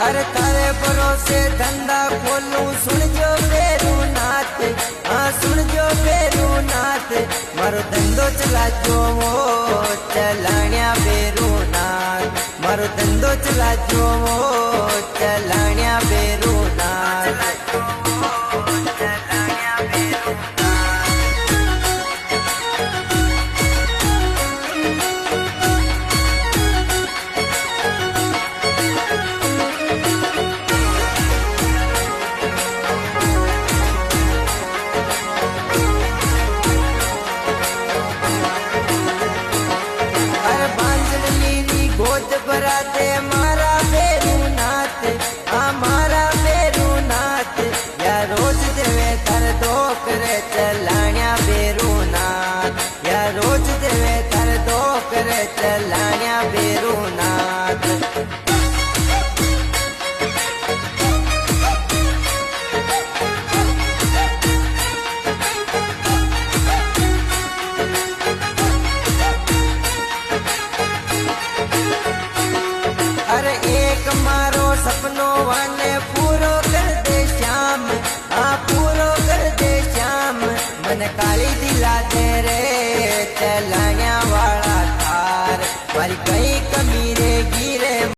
अरे तारे भरोसे धंधा खोलू सुन जो बेरू नाथ, हाँ सुन जो बेरू नाथ। मारो धंधो चला जो वो चलाण्या बेरू नाथ, मारो धंधो चला जो वो चलाण्या बेरू नाथ। गोद भराते मारा बेरू नाथ, हमारा बेरू नाथ। या रोज देवे कर दो करे चलाण्या बेरू नाथ, या रोज देवे कर दो करे चलाण्या बेरू नाथ। अरे एक मारो सपनो वाने पूरो कर दे श्याम, हाँ पूरो कर दे श्याम। मन काली दिला दे रे चलाण्या वाला थार, मारी कई कमी रे गिरे।